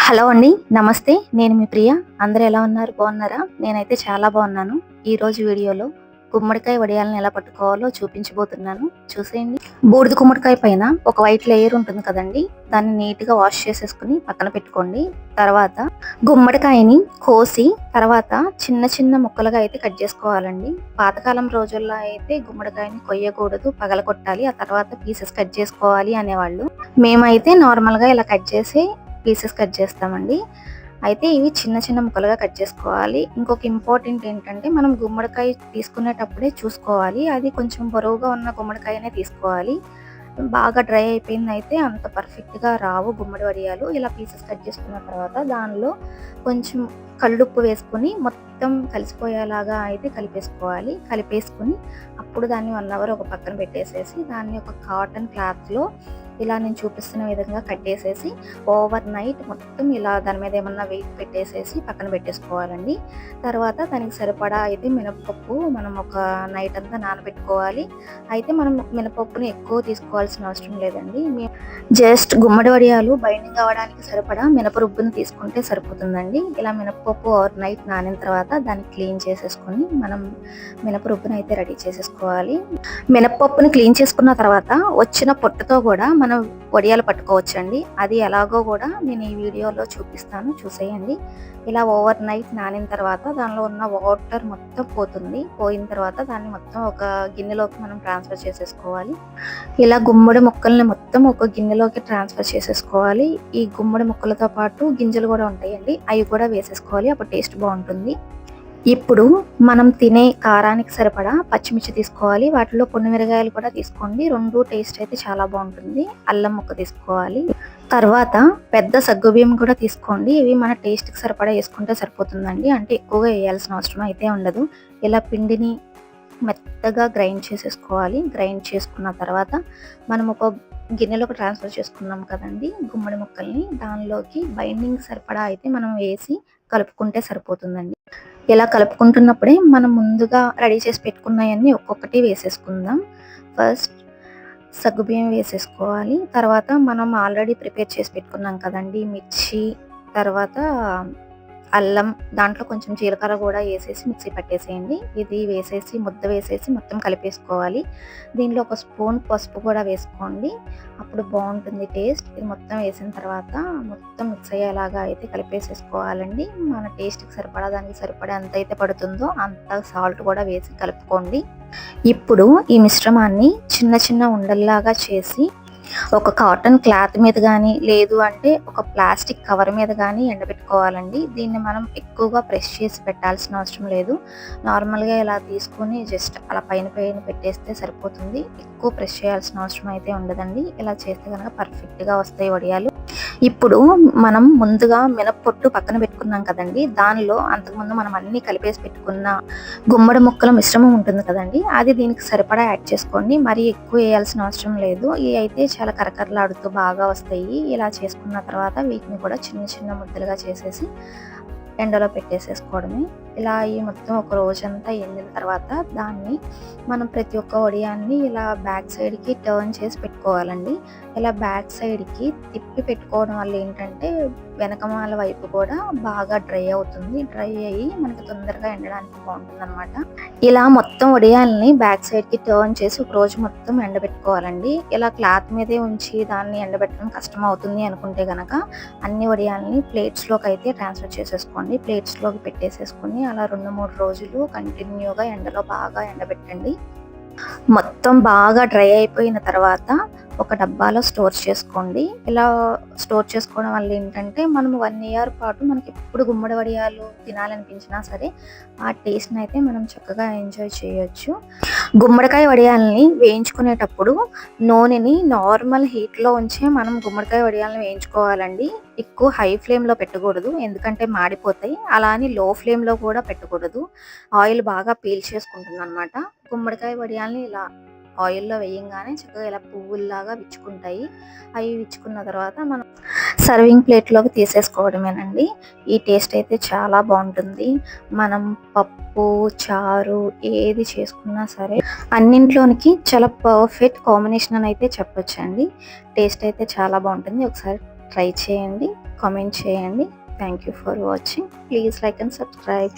Hello అండి. నమస్తే. నేను మీ ప్రియ. అందరూ ఎలా ఉన్నారు? బాగున్నారా? నేనైతే చాలా బాగున్నాను. ఈరోజు వీడియోలో గుమ్మడికాయ వడియాలను ఎలా పట్టుకోవాలో చూపించబోతున్నాను. చూసేయండి. బూడిద గుమ్మడికాయ పైన ఒక వైట్ లేయర్ ఉంటుంది కదండి. దాన్ని నీట్గా వాష్ చేసేసుకుని పక్కన పెట్టుకోండి. తర్వాత గుమ్మడికాయని కోసి తర్వాత చిన్న చిన్న ముక్కలుగా అయితే కట్ చేసుకోవాలండి. పాతకాలం రోజుల్లో అయితే గుమ్మడికాయని కొయ్యకూడదు, పగలగొట్టాలి, ఆ తర్వాత పీసెస్ కట్ చేసుకోవాలి అనేవాళ్ళు. మేమైతే నార్మల్గా ఇలా పీసెస్ కట్ చేస్తామండి. అయితే ఇవి చిన్న చిన్న ముక్కలుగా కట్ చేసుకోవాలి. ఇంకొక ఇంపార్టెంట్ ఏంటంటే మనం గుమ్మడికాయ తీసుకునేటప్పుడే చూసుకోవాలి. అది కొంచెం బరువుగా ఉన్న గుమ్మడికాయనే తీసుకోవాలి. బాగా డ్రై అయిపోయింది అయితే అంత పర్ఫెక్ట్గా రావు గుమ్మడి వడియాలు. ఇలా పీసెస్ కట్ చేసుకున్న తర్వాత దానిలో కొంచెం కల్లుప్పు వేసుకుని మొత్తం కలిసిపోయేలాగా అయితే కలిపేసుకుని అప్పుడు దాన్ని 1 అవర్ ఒక పక్కన పెట్టేసేసి దాన్ని ఒక కాటన్ క్లాత్లో ఇలా నేను చూపిస్తున్న విధంగా కట్టేసేసి ఓవర్ నైట్ మొత్తం ఇలా దాని మీద ఏమన్నా వెయిట్ పెట్టేసేసి పక్కన పెట్టేసుకోవాలండి. తర్వాత దానికి సరిపడా అయితే మినపప్పు మనం ఒక నైట్ అంతా నానబెట్టుకోవాలి. అయితే మనం మినపప్పుని ఎక్కువ తీసుకోవాల్సిన అవసరం లేదండి. జస్ట్ గుమ్మడి వడియాలు బైండింగ్ అవ్వడానికి సరిపడా మినపరుబ్బుని తీసుకుంటే సరిపోతుందండి. ఇలా మినపప్పు ఓవర్ నైట్ నానిన తర్వాత దాన్ని క్లీన్ చేసేసుకొని మనం మినపరుబ్బుని అయితే రెడీ చేసేసుకోవాలి. మినపప్పుని క్లీన్ చేసుకున్న తర్వాత వచ్చిన పొట్టుతో కూడా మనం వడియాలు పట్టుకోవచ్చండి. అది ఎలాగో కూడా నేను ఈ వీడియోలో చూపిస్తాను, చూసేయండి. ఇలా ఓవర్ నైట్ నానిన తర్వాత దానిలో ఉన్న వాటర్ మొత్తం పోయిన తర్వాత దాన్ని మొత్తం ఒక గిన్నెలోకి మనం ట్రాన్స్ఫర్ చేసేసుకోవాలి. ఇలా గుమ్మడి ముక్కల్ని మొత్తం ఒక గిన్నెలోకి ట్రాన్స్ఫర్ చేసేసుకోవాలి. ఈ గుమ్మడి ముక్కలతో పాటు గింజలు కూడా ఉంటాయండి, అవి కూడా వేసేసుకోవాలి. అప్పుడు టేస్ట్ బాగుంటుంది. ఇప్పుడు మనం తినే కారానికి సరిపడా పచ్చిమిర్చి తీసుకోవాలి. వాటిలో పొన్ను మిరగాయలు కూడా తీసుకోండి. 2 టేస్ట్ అయితే చాలా బాగుంటుంది. అల్లం ముక్క తీసుకోవాలి. తర్వాత పెద్ద సగ్గుబియ్యం కూడా తీసుకోండి. ఇవి మన టేస్ట్కి సరిపడా వేసుకుంటే సరిపోతుందండి. అంటే ఎక్కువగా వేయాల్సిన అవసరం అయితే ఉండదు. ఇలా పిండిని మెత్తగా గ్రైండ్ చేసేసుకోవాలి. గ్రైండ్ చేసుకున్న తర్వాత మనం ఒక గిన్నెలోకి ట్రాన్స్ఫర్ చేసుకున్నాం కదండి గుమ్మడి ముక్కల్ని, దానిలోకి బైండింగ్ సరిపడా అయితే మనం వేసి కలుపుకుంటే సరిపోతుందండి. ఇలా కలుపుకుంటున్నప్పుడే మనం ముందుగా రెడీ చేసి పెట్టుకున్నవన్నీ ఒక్కొక్కటి వేసేసుకుందాం. ఫస్ట్ సగ్గుబియ్యం వేసేసుకోవాలి. తర్వాత మనం ఆల్రెడీ ప్రిపేర్ చేసి పెట్టుకున్నాం కదండి మిర్చి, తర్వాత అల్లం, దాంట్లో కొంచెం జీలకర్ర కూడా వేసేసి మిక్సీ పట్టేసేయండి. ఇది వేసేసి ముద్ద వేసేసి మొత్తం కలిపేసుకోవాలి. దీనిలో ఒక స్పూన్ పసుపు కూడా వేసుకోండి, అప్పుడు బాగుంటుంది టేస్ట్. ఇది మొత్తం వేసిన తర్వాత మొత్తం మిక్స్ అయ్యేలాగా అయితే కలిపేసేసుకోవాలండి. మన టేస్ట్కి సరిపడా దానికి సరిపడా ఎంత అయితే పడుతుందో అంత సాల్ట్ కూడా వేసి కలుపుకోండి. ఇప్పుడు ఈ మిశ్రమాన్ని చిన్న చిన్న ఉండల్లాగా చేసి ఒక కాటన్ క్లాత్ మీద కానీ లేదు అంటే ఒక ప్లాస్టిక్ కవర్ మీద కానీ ఎండబెట్టుకోవాలండి. దీన్ని మనం ఎక్కువగా ప్రెస్ చేసి పెట్టాల్సిన అవసరం లేదు. నార్మల్గా ఇలా తీసుకొని జస్ట్ అలా పైన పెట్టేస్తే సరిపోతుంది. ఎక్కువ ప్రెస్ చేయాల్సిన అవసరం అయితే ఉండదండి. ఇలా చేస్తే కనుక పర్ఫెక్ట్గా వస్తాయి వడియాలు. ఇప్పుడు మనం ముందుగా మినప్పొట్టు పక్కన పెట్టుకున్నాం కదండి, దానిలో అంతకుముందు మనం అన్ని కలిపేసి పెట్టుకున్న గుమ్మడి ముక్కల మిశ్రమం ఉంటుంది కదండి, అది దీనికి సరిపడా యాడ్ చేసుకోండి. మరి ఎక్కువ వేయాల్సిన అవసరం లేదు. ఇవి అయితే చాలా కరకరలాడుతూ బాగా వస్తాయి. ఇలా చేసుకున్న తర్వాత వీటిని కూడా చిన్న చిన్న ముద్దలుగా చేసేసి ఎండలో పెట్టేసేసుకోవడమే. ఇలా ఈ మొత్తం ఒక రోజంతా ఎండిన తర్వాత దాన్ని మనం ప్రతి ఒక్క వడియాన్ని ఇలా బ్యాక్ సైడ్కి టర్న్ చేసి పెట్టుకోవాలండి. ఇలా బ్యాక్ సైడ్కి తిప్పి పెట్టుకోవడం వల్ల ఏంటంటే వెనకమాల వైపు కూడా బాగా డ్రై అవుతుంది. డ్రై అయ్యి మనకి తొందరగా ఎండడానికి బాగుంటుంది అనమాట. ఇలా మొత్తం వడియాల్ని బ్యాక్ సైడ్కి టర్న్ చేసి ఒక రోజు మొత్తం ఎండబెట్టుకోవాలండి. ఇలా క్లాత్ మీదే ఉంచి దాన్ని ఎండబెట్టడం కష్టం అవుతుంది అనుకుంటే గనక అన్ని వడియాల్ని ప్లేట్స్లోకి అయితే ట్రాన్స్ఫర్ చేసేసుకోండి. ప్లేట్స్లోకి పెట్టేసేసుకుని అలా 2-3 రోజులు కంటిన్యూగా ఎండలో బాగా ఎండబెట్టండి. మొత్తం బాగా డ్రై అయిపోయిన తర్వాత ఒక డబ్బాలో స్టోర్ చేసుకోండి. ఇలా స్టోర్ చేసుకోవడం వల్ల ఏంటంటే మనం 1 ఇయర్ పాటు మనకి ఎప్పుడు గుమ్మడి వడియాలు తినాలనిపించినా సరే ఆ టేస్ట్ని అయితే మనం చక్కగా ఎంజాయ్ చేయొచ్చు. గుమ్మడికాయ వడియాలని వేయించుకునేటప్పుడు నూనెని నార్మల్ హీట్లో ఉంచి మనం గుమ్మడికాయ వడియాలను వేయించుకోవాలండి. ఎక్కువ హై ఫ్లేమ్లో పెట్టకూడదు, ఎందుకంటే మాడిపోతాయి. అలా అని లో ఫ్లేమ్లో కూడా పెట్టకూడదు. ఆయిల్ బాగా పీల్చేసుకుంటుంది అనమాట. గుమ్మడికాయ వడియాలని ఇలా ఆయిల్లో వేయంగానే చక్కగా ఇలా పువ్వుల్లాగా విచ్చుకుంటాయి. అవి విచ్చుకున్న తర్వాత మనం సర్వింగ్ ప్లేట్లోకి తీసేసుకోవడమేనండి. ఈ టేస్ట్ అయితే చాలా బాగుంటుంది. మనం పప్పు, చారు ఏది చేసుకున్నా సరే అన్నింట్లోనికి చాలా పర్ఫెక్ట్ కాంబినేషన్ అని అయితే చెప్పొచ్చండి. టేస్ట్ అయితే చాలా బాగుంటుంది. ఒకసారి ట్రై చేయండి, కామెంట్ చేయండి. Thank you for watching. Please like and subscribe.